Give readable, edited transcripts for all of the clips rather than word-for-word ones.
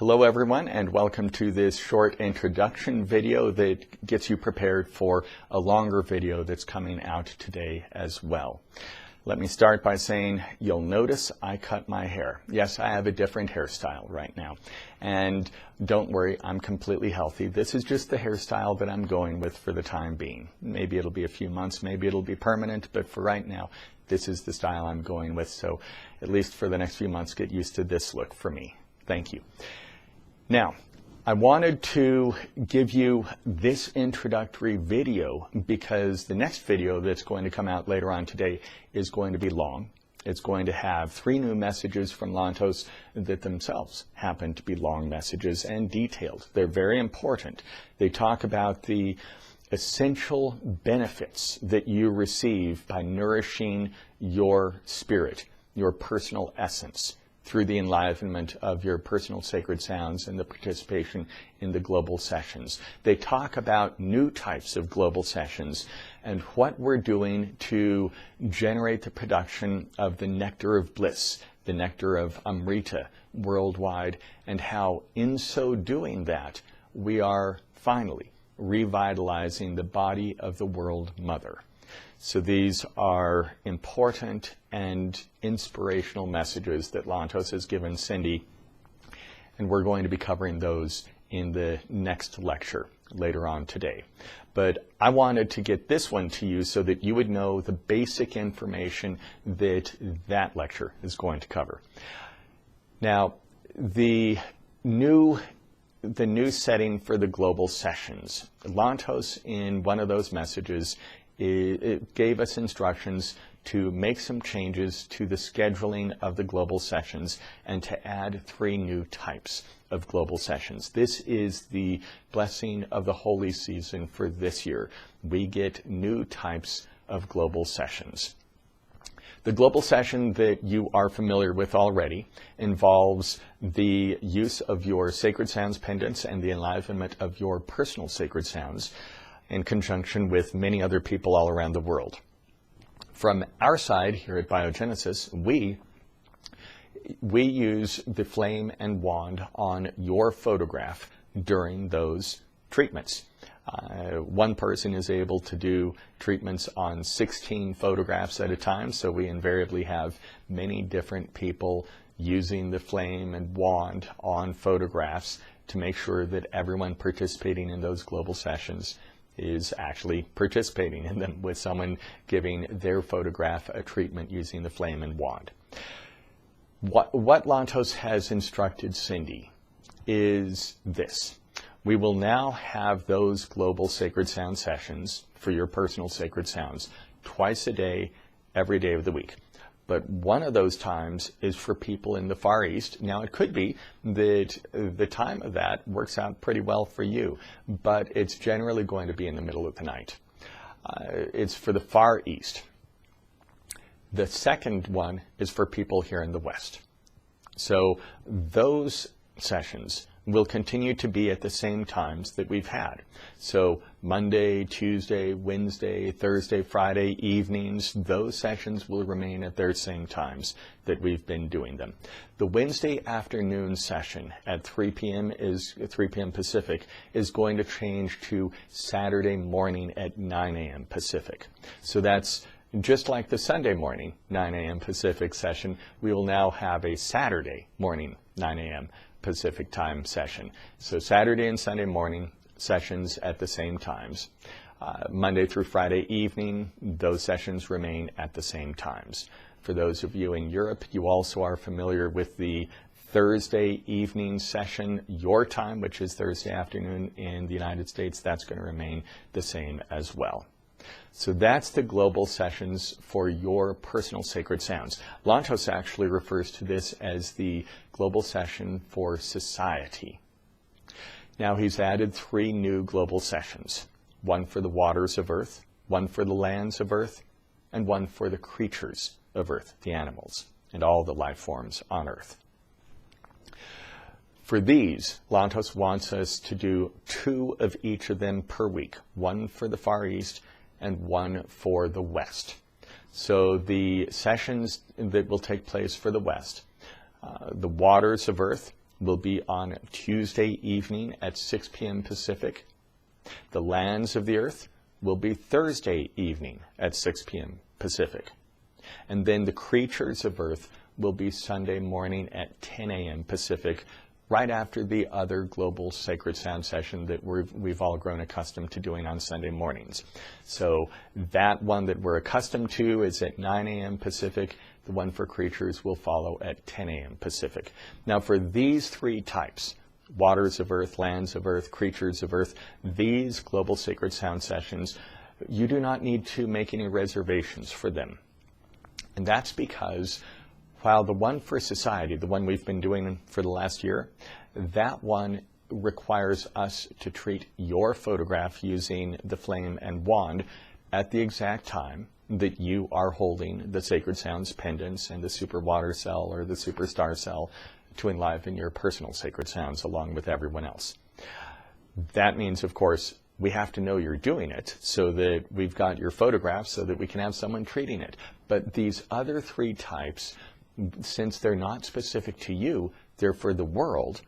Hello everyone, and welcome to this short introduction video that gets you prepared for a longer video that's coming out today as well. Let me start by saying you'll notice I cut my hair. Yes, I have a different hairstyle right now. And don't worry, I'm completely healthy. This is just the hairstyle that I'm going with for the time being. Maybe it'll be a few months, maybe it'll be permanent, but for right now, this is the style I'm going with. So at least for the next few months, get used to this look for me. Thank you. Now, I wanted to give you this introductory video because the next video that's going to come out later on today is going to be long. It's going to have 3 new messages from Lantos that themselves happen to be long messages and detailed. They're very important. They talk about the essential benefits that you receive by nourishing your spirit, your personal essence, through the enlivenment of your personal sacred sounds and the participation in the global sessions. They talk about new types of global sessions and what we're doing to generate the production of the nectar of bliss, the nectar of Amrita worldwide, and how in so doing that, we are finally revitalizing the body of the World Mother. So these are important and inspirational messages that Lantos has given Cindy, and we're going to be covering those in the next lecture later on today. But I wanted to get this one to you so that you would know the basic information that that lecture is going to cover. Now, the new setting for the global sessions, Lantos in one of those messages it gave us instructions to make some changes to the scheduling of the global sessions and to add 3 new types of global sessions. This is the blessing of the holy season for this year. We get new types of global sessions. The global session that you are familiar with already involves the use of your sacred sounds pendants and the enlivenment of your personal sacred sounds in conjunction with many other people all around the world. From our side here at Biogenesis, we use the flame and wand on your photograph during those treatments. One person is able to do treatments on 16 photographs at a time, so we invariably have many different people using the flame and wand on photographs to make sure that everyone participating in those global sessions is actually participating in them, with someone giving their photograph a treatment using the flame and wand. What Lantos has instructed Cindy is this. We will now have those global sacred sound sessions for your personal sacred sounds twice a day, every day of the week. But one of those times is for people in the Far East. Now, it could be that the time of that works out pretty well for you, but it's generally going to be in the middle of the night. It's for the Far East. The second one is for people here in the West. So those sessions will continue to be at the same times that we've had. So Monday, Tuesday, Wednesday, Thursday, Friday evenings, those sessions will remain at their same times that we've been doing them. The Wednesday afternoon session at 3 p.m. Pacific is going to change to Saturday morning at 9 a.m. Pacific. So that's just like the Sunday morning 9 a.m. Pacific session, we will now have a Saturday morning 9 a.m. Pacific time session. So Saturday and Sunday morning sessions at the same times. Monday through Friday evening, those sessions remain at the same times. For those of you in Europe, you also are familiar with the Thursday evening session, your time, which is Thursday afternoon in the United States. That's going to remain the same as well. So that's the global sessions for your personal sacred sounds. Lantos actually refers to this as the global session for society. Now he's added 3 new global sessions, one for the waters of Earth, one for the lands of Earth, and one for the creatures of Earth, the animals, and all the life forms on Earth. For these, Lantos wants us to do 2 of each of them per week, one for the Far East and one for the West. So the sessions that will take place for the West, the waters of Earth, will be on Tuesday evening at 6 p.m. Pacific. The Lands of the Earth will be Thursday evening at 6 p.m. Pacific. And then the Creatures of Earth will be Sunday morning at 10 a.m. Pacific, right after the other global sacred sound session that we've all grown accustomed to doing on Sunday mornings. So that one that we're accustomed to is at 9 a.m. Pacific. The one for Creatures will follow at 10 a.m. Pacific. Now for these three types, Waters of Earth, Lands of Earth, Creatures of Earth, these global sacred sound sessions, you do not need to make any reservations for them. And that's because while the one for Society, the one we've been doing for the last year, that one requires us to treat your photograph using the flame and wand at the exact time that you are holding the Sacred Sounds pendants and the Super Water Cell or the Super Star Cell to enliven your personal sacred sounds along with everyone else. That means, of course, we have to know you're doing it so that we've got your photograph so that we can have someone treating it. But these other three types, since they're not specific to you, they're for the world,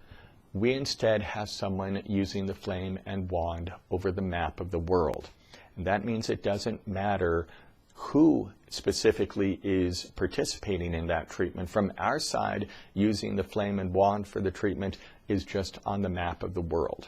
we instead have someone using the flame and wand over the map of the world. And that means it doesn't matter who specifically is participating in that treatment. From our side, using the flame and wand for the treatment is just on the map of the world.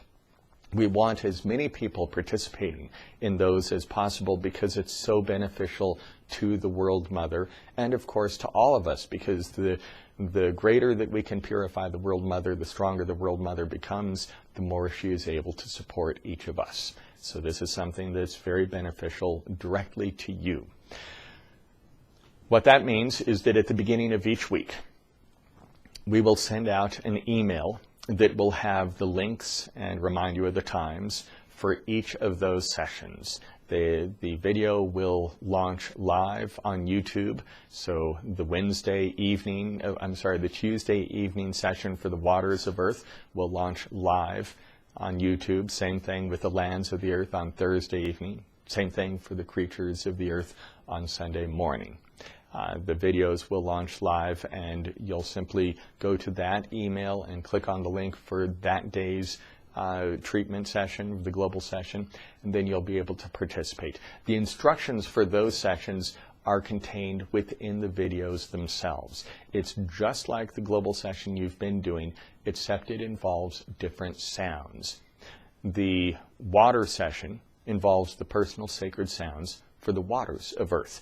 We want as many people participating in those as possible because it's so beneficial to the World Mother and, of course, to all of us, because the greater that we can purify the World Mother, the stronger the World Mother becomes, the more she is able to support each of us. So this is something that's very beneficial directly to you. What that means is that at the beginning of each week, we will send out an email that will have the links and remind you of the times for each of those sessions. The video will launch live on YouTube. So the Tuesday evening session for the Waters of Earth will launch live on YouTube. Same thing with the Lands of the Earth on Thursday evening. Same thing for the Creatures of the Earth on Sunday morning. The videos will launch live, and you'll simply go to that email and click on the link for that day's treatment session, the global session, and then you'll be able to participate. The instructions for those sessions are contained within the videos themselves. It's just like the global session you've been doing, except it involves different sounds. The water session involves the personal sacred sounds for the Waters of Earth.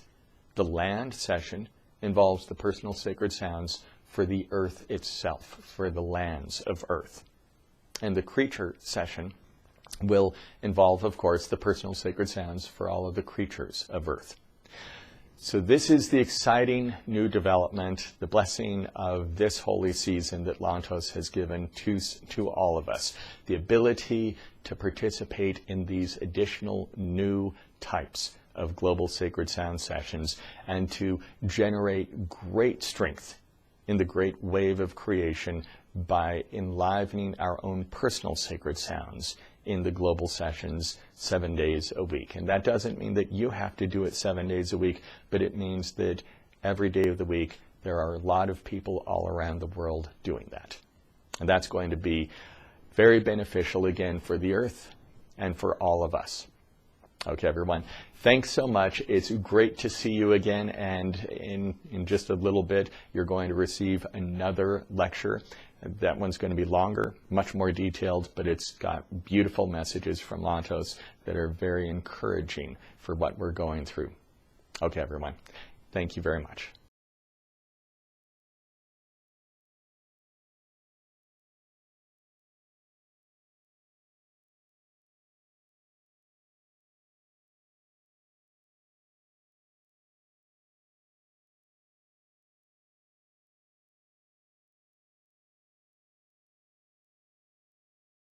The land session involves the personal sacred sounds for the earth itself, for the lands of earth. And the creature session will involve, of course, the personal sacred sounds for all of the creatures of earth. So this is the exciting new development, the blessing of this holy season that Lantos has given to all of us. The ability to participate in these additional new types of global sacred sound sessions and to generate great strength in the great wave of creation by enlivening our own personal sacred sounds in the global sessions 7 days a week. And that doesn't mean that you have to do it 7 days a week, but it means that every day of the week there are a lot of people all around the world doing that. And that's going to be very beneficial again for the earth and for all of us. Okay, everyone, thanks so much. It's great to see you again, and in just a little bit, you're going to receive another lecture. That one's going to be longer, much more detailed, but it's got beautiful messages from Lantos that are very encouraging for what we're going through. Okay, everyone, thank you very much.